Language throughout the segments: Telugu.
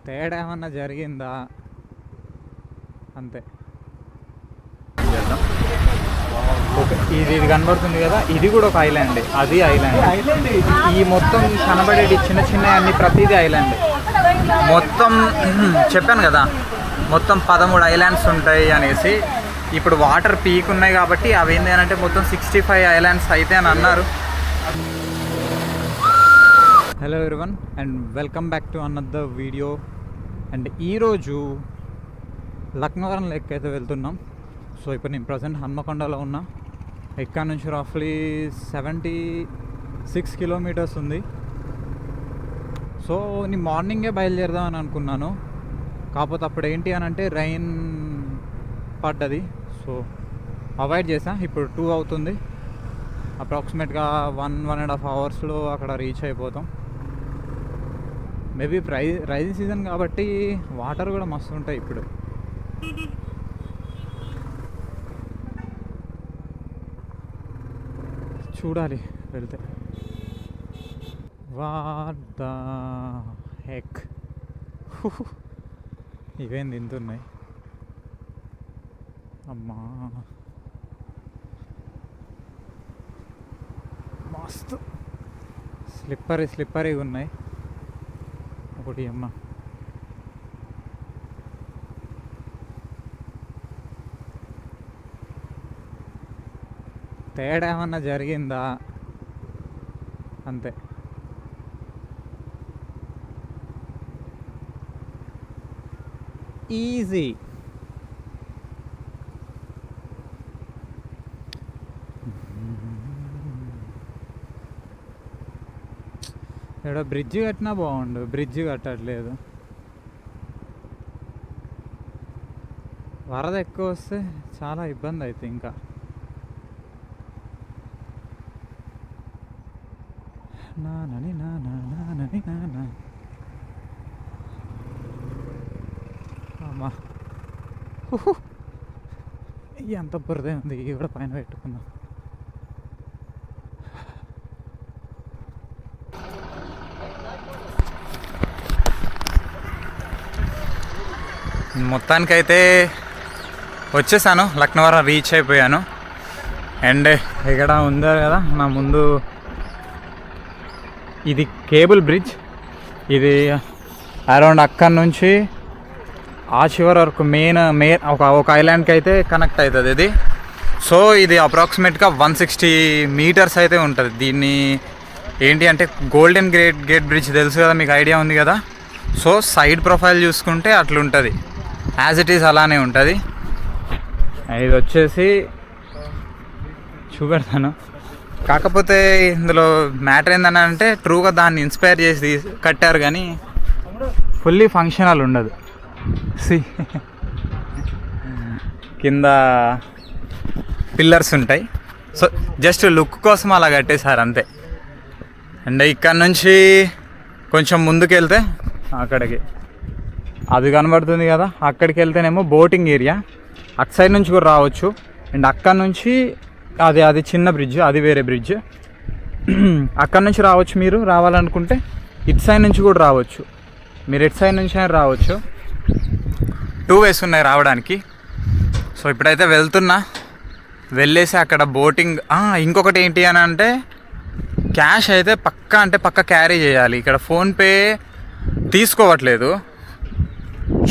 తేడా ఏమన్నా జరిగిందా అంతే. ఓకే, ఇది కనబడుతుంది కదా, ఇది కూడా ఒక ఐలాండ్. అది ఐలాండ్. ఈ మొత్తం కనబడేది చిన్న చిన్న అన్ని ప్రతిదీ ఐలాండ్. మొత్తం చెప్పాను కదా, మొత్తం 13 ఐలాండ్స్ ఉంటాయి అనేసి. ఇప్పుడు వాటర్ పీక్ ఉన్నాయి కాబట్టి అవి ఏంటి అంటే మొత్తం 65 ఐలాండ్స్ అయితే అని అన్నారు. Hello everyone and welcome back to another video. And ఈరోజు లక్నవరం లెక్ అయితే వెళ్తున్నాం. సో ఇప్పుడు నేను ప్రజెంట్ హన్మకొండలో ఉన్నా. ఇక్కడ నుంచి రఫ్లీ 76 కిలోమీటర్స్ ఉంది. సో నేను మార్నింగే బయలుదేరదామని అనుకున్నాను, కాకపోతే అప్పుడు ఏంటి అని అంటే రైన్ పడ్డది. సో అవాయిడ్ చేసా. ఇప్పుడు 2 అవుతుంది. అప్రాక్సిమేట్గా 1.5 అవర్స్లో అక్కడ రీచ్ అయిపోతాం. మేబీ రైజింగ్ సీజన్ కాబట్టి వాటర్ కూడా మస్తు ఉంటాయి ఇప్పుడు. చూడాలి వెళ్తే. వాట్ ద హెక్, ఇవేంది ఇంత ఉన్నాయి అమ్మా. మస్తు స్లిప్పరీగా ఉన్నాయి ఒకటి అమ్మ. తేడా ఏమన్నా జరిగిందా అంతే. ఈజీ. ఇక్కడ బ్రిడ్జ్ కట్టినా బాగుండు, బ్రిడ్జ్ కట్టట్లేదు. వరద ఎక్కువ వస్తే చాలా ఇబ్బంది అవుతుంది. ఇంకా నానని నానా అమ్మా, ఎంత బురదే ఉంది. ఇవి కూడా పైన పెట్టుకుందాం. మొత్తానికైతే వచ్చేసాను, లక్నవరం రీచ్ అయిపోయాను. అండ్ ఇక్కడ ఉందా కదా నా ముందు, ఇది కేబుల్ బ్రిడ్జ్. ఇది అరౌండ్ అక్కడి నుంచి ఆ చివరి వరకు మెయిన్ ఒక ఐలాండ్కి అయితే కనెక్ట్ అవుతుంది ఇది. సో ఇది అప్రాక్సిమేట్గా 160 మీటర్స్ అయితే ఉంటుంది. దీన్ని ఏంటి అంటే గోల్డెన్ గేట్ బ్రిడ్జ్ తెలుసు కదా, మీకు ఐడియా ఉంది కదా. సో సైడ్ ప్రొఫైల్ చూసుకుంటే అట్లుంటుంది, యాజ్ ఇట్ ఈస్ అలానే ఉంటుంది. ఇది వచ్చేసి చూపెడతాను. కాకపోతే ఇందులో మ్యాటర్ ఏంటని అంటే ట్రూగా దాన్ని ఇన్స్పైర్ చేసి కట్టారు కానీ ఫుల్లీ ఫంక్షనల్ ఉండదు. కింద పిల్లర్స్ ఉంటాయి, సో జస్ట్ లుక్ కోసం అలా కట్టేశారు అంతే. అండ్ ఇక్కడ నుంచి కొంచెం ముందుకు వెళ్తే అక్కడికి అది కనబడుతుంది కదా, అక్కడికి వెళ్తేనేమో బోటింగ్ ఏరియా. అటు సైడ్ నుంచి కూడా రావచ్చు. అండ్ అక్కడ నుంచి అది చిన్న బ్రిడ్జ్, అది వేరే బ్రిడ్జ్. అక్కడ నుంచి రావచ్చు మీరు రావాలనుకుంటే. ఇటు సైడ్ నుంచి కూడా రావచ్చు, మీరు ఎటు సైడ్ నుంచి అయినా రావచ్చు. 2 ways ఉన్నాయి రావడానికి. సో ఇప్పుడైతే వెళ్తున్నా, వెళ్ళేసి అక్కడ బోటింగ్. ఇంకొకటి ఏంటి అని అంటే క్యాష్ అయితే పక్కా క్యారీ చేయాలి. ఇక్కడ ఫోన్పే తీసుకోవట్లేదు.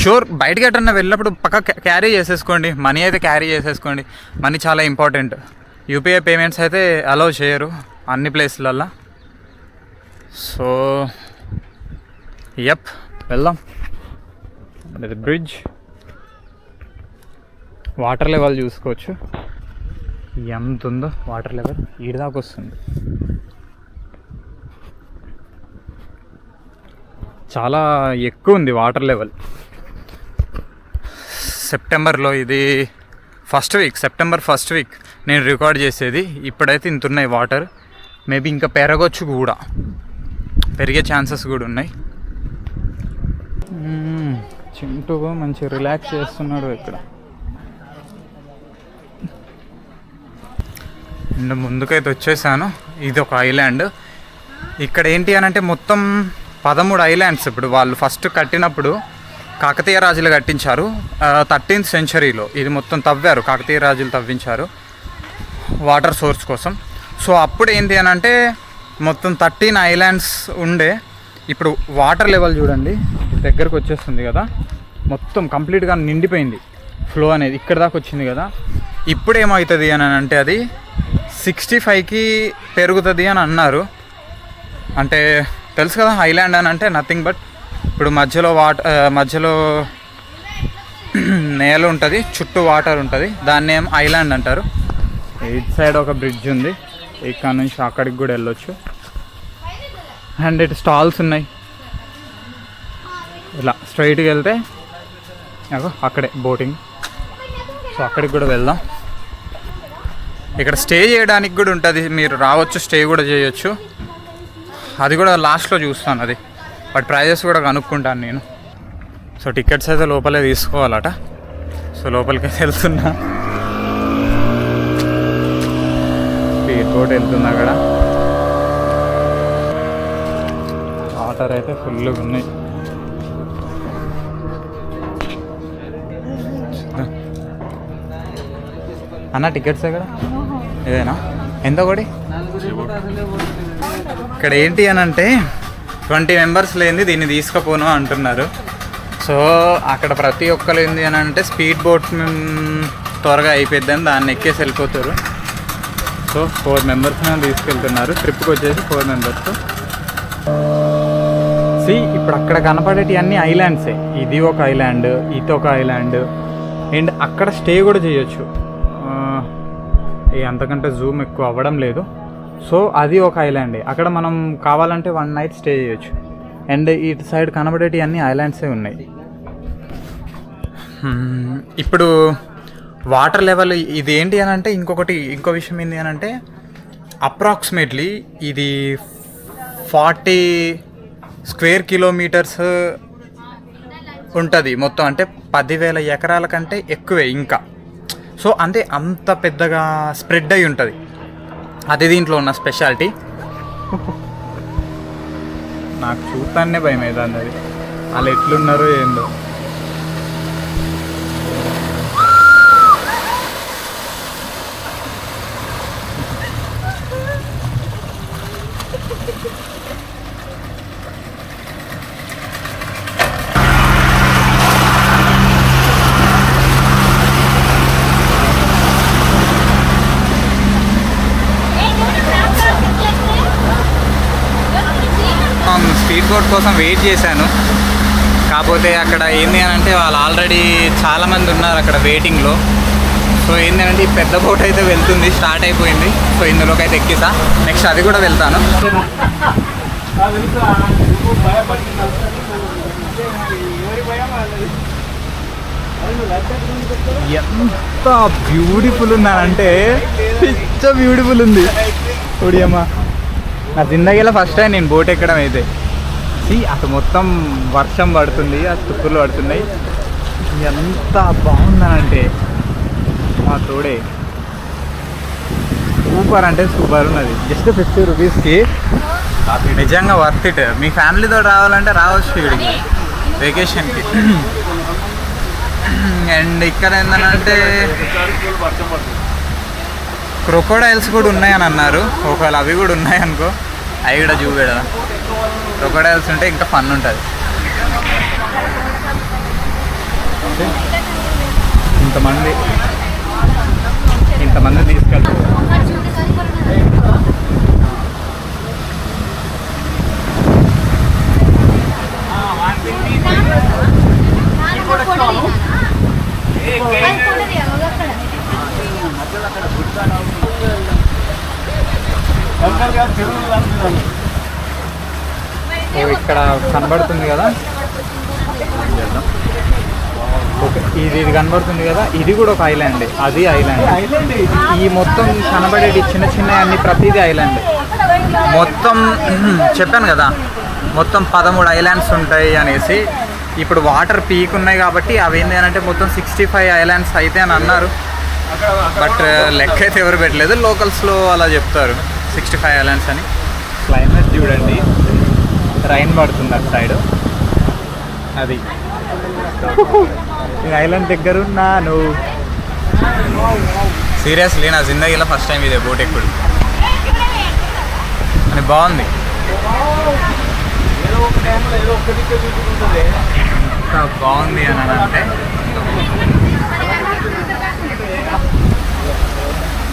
షూర్ బయటకి ఎట్టన్నా వెళ్ళినప్పుడు పక్కా క్యారీ చేసేసుకోండి, మనీ అయితే క్యారీ చేసేసుకోండి. మనీ చాలా ఇంపార్టెంట్. యూపీఐ పేమెంట్స్ అయితే అలౌ చేయరు అన్ని ప్లేస్లల్లో. సో వెళ్దాం. అది బ్రిడ్జ్. వాటర్ లెవెల్ చూసుకోవచ్చు ఎంత ఉందో. వాటర్ లెవెల్ ఈడదాకా వస్తుంది. చాలా ఎక్కువ ఉంది వాటర్ లెవెల్. సెప్టెంబర్లో ఇది సెప్టెంబర్ ఫస్ట్ వీక్ నేను రికార్డ్ చేసేది. ఇప్పుడైతే ఇంత ఉన్నాయి వాటర్. మేబీ ఇంకా పెరగచ్చు కూడా, పెరిగే ఛాన్సెస్ కూడా ఉన్నాయి. చింటూ మంచి రిలాక్స్ చేస్తున్నాడు ఇక్కడ. అండ్ ముందుకైతే వచ్చేసాను. ఇది ఒక ఐలాండ్. ఇక్కడ ఏంటి అని అంటే మొత్తం 13 ఐలాండ్స్. ఇప్పుడు వాళ్ళు ఫస్ట్ కట్టినప్పుడు కాకతీయ రాజులు కట్టించారు 13th సెంచరీలో. ఇది మొత్తం తవ్వారు, కాకతీయ రాజులు తవ్వించారు వాటర్ సోర్స్ కోసం. సో అప్పుడు ఏంటి అని అంటే మొత్తం 13 ఐలాండ్స్ ఉండే. ఇప్పుడు వాటర్ లెవెల్ చూడండి, దగ్గరకు వచ్చేస్తుంది కదా, మొత్తం కంప్లీట్గా నిండిపోయింది. ఫ్లో అనేది ఇక్కడ దాకా వచ్చింది కదా. ఇప్పుడు ఏమవుతుంది అని అంటే అది 65కి పెరుగుతుంది అని అన్నారు. అంటే తెలుసు కదా ఐలాండ్ అని అంటే నథింగ్ బట్ ఇప్పుడు మధ్యలో నేల ఉంటుంది, చుట్టూ వాటర్ ఉంటుంది, దాన్ని ఏం ఐలాండ్ అంటారు. ఇటు సైడ్ ఒక బ్రిడ్జ్ ఉంది, ఇక్కడ నుంచి అక్కడికి కూడా వెళ్ళొచ్చు. అండ్ ఇటు స్టాల్స్ ఉన్నాయి. ఇలా స్ట్రైట్కి వెళ్తే అక్కడే బోటింగ్. సో అక్కడికి కూడా వెళ్దాం. ఇక్కడ స్టే చేయడానికి కూడా ఉంటుంది, మీరు రావచ్చు, స్టే కూడా చేయొచ్చు. అది కూడా లాస్ట్లో చూస్తాను అది, బట్ ప్రైజెస్ కూడా కనుక్కుంటాను నేను. సో టికెట్స్ అయితే లోపలే తీసుకోవాలట. సో లోపలికి వెళ్తున్నా, స్పీడ్ బోట్ వెళ్తుంది. అక్కడ వాటర్ అయితే ఫుల్గా ఉన్నాయి. అన్న టికెట్స్ ఎక్కడ ఇదేనా? ఎంత ఒకటి? ఇక్కడ ఏంటి అని అంటే 20 మెంబర్స్ లేనిది దీన్ని తీసుకుపోను అంటున్నారు. సో అక్కడ ప్రతి ఒక్కరు ఏంది అని అంటే స్పీడ్ బోట్ త్వరగా అయిపోద్దని దాన్ని ఎక్కేసి వెళ్ళిపోతారు. సో 4 మెంబర్స్ తీసుకెళ్తున్నారు. ట్రిప్కి వచ్చేసి 4 మెంబర్స్. ఇప్పుడు అక్కడ కనపడేటి అన్ని ఐలాండ్సే. ఇది ఒక ఐలాండ్, ఇది ఒక ఐలాండ్, అండ్ అక్కడ స్టే కూడా చేయొచ్చు. అంతకంటే జూమ్ ఎక్కువ అవ్వడం లేదు. సో అది ఒక ఐలాండే, అక్కడ మనం కావాలంటే 1 నైట్ స్టే చేయొచ్చు. అండ్ ఇటు సైడ్ కనబడేటి అన్ని ఐలాండ్సే ఉన్నాయి. ఇప్పుడు వాటర్ లెవెల్ ఇది ఏంటి అని అంటే ఇంకో విషయం ఏంటి అని అంటే అప్రాక్సిమేట్లీ ఇది 40 స్క్వేర్ కిలోమీటర్స్ ఉంటుంది మొత్తం. అంటే 10,000 ఎకరాల కంటే ఎక్కువే ఇంకా. సో అంటే అంత పెద్దగా స్ప్రెడ్ అయి ఉంటుంది. అది దీంట్లో ఉన్న స్పెషాలిటీ. నాకు చూస్తానే భయం అవుతుంది అది, వాళ్ళు ఎట్లున్నారో ఏందో. స్పీడ్ బోట్ కోసం వెయిట్ చేశాను. కాకపోతే అక్కడ ఏంది అని అంటే వాళ్ళు ఆల్రెడీ చాలామంది ఉన్నారు అక్కడ వెయిటింగ్లో. సో ఏంటి అంటే ఈ పెద్ద బోట్ అయితే వెళ్తుంది, స్టార్ట్ అయిపోయింది. సో ఇందులోకి అయితే ఎక్కిసా, నెక్స్ట్ అది కూడా వెళ్తాను. ఎంత బ్యూటిఫుల్ ఉన్నానంటే పిచ్చ బ్యూటిఫుల్ ఉంది. చూడియమ్మా, నా జిందగీలో ఫస్ట్ టైం నేను బోట్ ఎక్కడం అయితే. అటు మొత్తం వర్షం పడుతుంది, ఆ తుప్పులు పడుతున్నాయి. ఎంత బాగుందనంటే మా తోడే సూపర్ అంటే సూపర్ ఉన్నది. జస్ట్ 50 రూపీస్కి నిజంగా వర్త్ ఇట్. మీ ఫ్యామిలీతో రావాలంటే రావచ్చు ఇక్కడికి వెకేషన్కి. అండ్ ఇక్కడ ఏంటంటే క్రొకోడైల్స్ కూడా ఉన్నాయని అన్నారు. ఒకవేళ అవి కూడా ఉన్నాయనుకో అవి కూడా చూపెడదాం. క్రొకోడైల్స్ ఉంటే ఇంకా ఫన్ ఉంటుంది. ఇంతమంది తీసుకెళ్తారు. ఇక్కడ కనబడుతుంది కదా, ఓకే, ఇది కనబడుతుంది కదా, ఇది కూడా ఒక ఐలాండ్. అది ఐలాండ్. ఈ మొత్తం కనబడేది చిన్న చిన్న అన్ని ప్రతిదీ ఐలాండ్. మొత్తం చెప్పాను కదా, మొత్తం 13 ఐలాండ్స్ ఉంటాయి అనేసి. ఇప్పుడు వాటర్ పీక్ ఉన్నాయి కాబట్టి అవి ఏంటి అని అంటే మొత్తం 65 ఐలాండ్స్ అయితే అని అన్నారు. బట్ లెక్క అయితే ఎవరు పెట్టలేదు, లోకల్స్లో అలా చెప్తారు 65 ఐలాండ్స్ అని. క్లైమేట్ చూడండి, రైన్ పడుతుంది అటు సైడ్. అది ఐలాండ్ దగ్గర ఉన్నాను. సీరియస్లీ నా జిందగీలో ఫస్ట్ టైం ఇదే బోట్ ఎక్కుడు అని. బాగుంది, ఎంత బాగుంది అని అంటే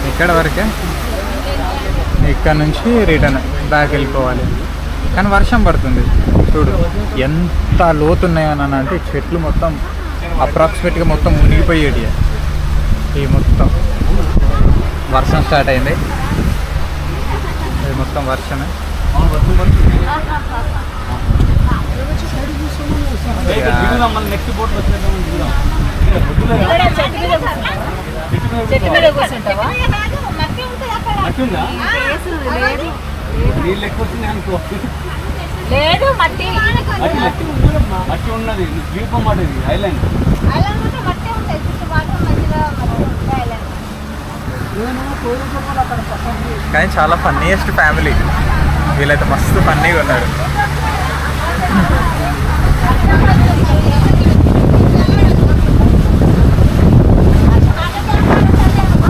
ఇక్కడ వరకే. ఇక్కడ నుంచి రిటర్న్ బ్యాక్ వెళ్ళిపోవాలి. కానీ వర్షం పడుతుంది చూడు ఎంత లోతున్నాయని అంటే చెట్లు మొత్తం అప్రాక్సిమేట్గా మొత్తం మునిగిపోయేటి. ఈ మొత్తం వర్షం స్టార్ట్ అయింది. ఇది మొత్తం వర్షమే. లేదు మట్టి మట్టి ఉన్నది ద్వీపం మాట ఇది ఐలాండ్. కానీ చాలా ఫన్నీయెస్ట్ ఫ్యామిలీ వీళ్ళైతే, మస్తు ఫన్నీగా ఉన్నారు.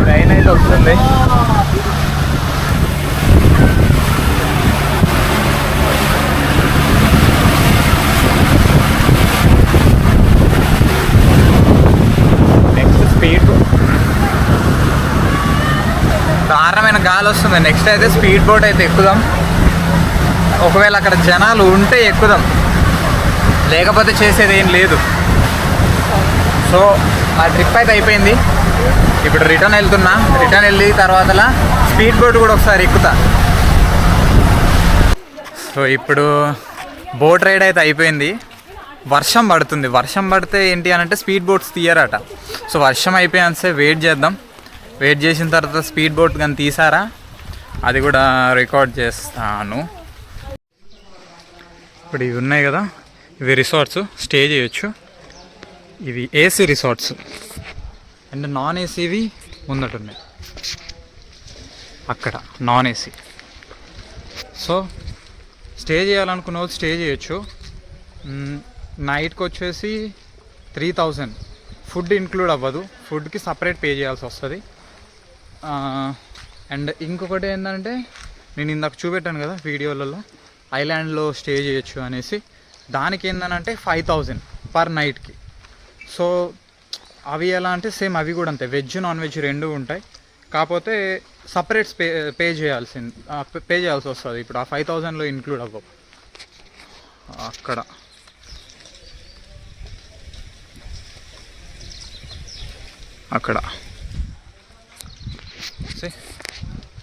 ట్రైన్ అయితే వస్తుంది. నెక్స్ట్ స్పీడ్ దారుణమైన గాలి వస్తుంది. నెక్స్ట్ అయితే స్పీడ్ బోట్ అయితే ఎక్కుదాం. ఒకవేళ అక్కడ జనాలు ఉంటే ఎక్కుదాం, లేకపోతే చేసేది ఏం లేదు. సో ఆ ట్రిప్ అయితే అయిపోయింది. ఇప్పుడు రిటర్న్ వెళ్తున్నా. రిటర్న్ వెళ్ళి తర్వాత స్పీడ్ బోట్ కూడా ఒకసారి ఎక్కుతా. సో ఇప్పుడు బోట్ రైడ్ అయితే అయిపోయింది. వర్షం పడుతుంది. వర్షం పడితే ఏంటి అని అంటే స్పీడ్ బోట్స్ తీయరట. సో వర్షం అయిపోయాన్సే వెయిట్ చేద్దాం. వెయిట్ చేసిన తర్వాత స్పీడ్ బోట్ కానీ తీసారా అది కూడా రికార్డ్ చేస్తాను. ఇప్పుడు ఇవి ఉన్నాయి కదా, ఇవి రిసార్ట్స్, స్టే చేయొచ్చు. ఇవి ఏసీ రిసార్ట్స్ అండ్ నాన్ ఏసీవి ముందటున్నాయి అక్కడ, నాన్ ఏసీ. సో స్టే చేయాలనుకున్న వాళ్ళు స్టే చేయొచ్చు. నైట్కి వచ్చేసి 3000. ఫుడ్ ఇంక్లూడ్ అవ్వదు, ఫుడ్కి సపరేట్ పే చేయాల్సి వస్తుంది. అండ్ ఇంకొకటి ఏంటంటే నేను ఇందాక చూపెట్టాను కదా వీడియోలలో ఐలాండ్లో స్టే చేయొచ్చు అనేసి, దానికి ఏంటంటే 5000 పర్ నైట్కి. సో అవి ఎలా అంటే సేమ్ అవి కూడా అంతే, వెజ్ నాన్ వెజ్ రెండు ఉంటాయి. కాకపోతే సపరేట్ పే చేయాల్సి వస్తుంది. ఇప్పుడు ఆ 5000లో ఇంక్లూడ్ అవ్వవు. అక్కడ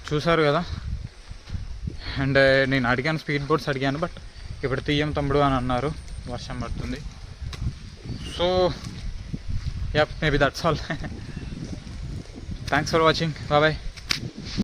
చూసారు కదా. అండ్ నేను అడిగాను, స్పీడ్ బోట్స్ అడిగాను, బట్ ఇప్పుడు తీయం తమ్ముడు అని అన్నారు, వర్షం పడుతుంది. So yep, maybe that's all. Thanks for watching. Bye.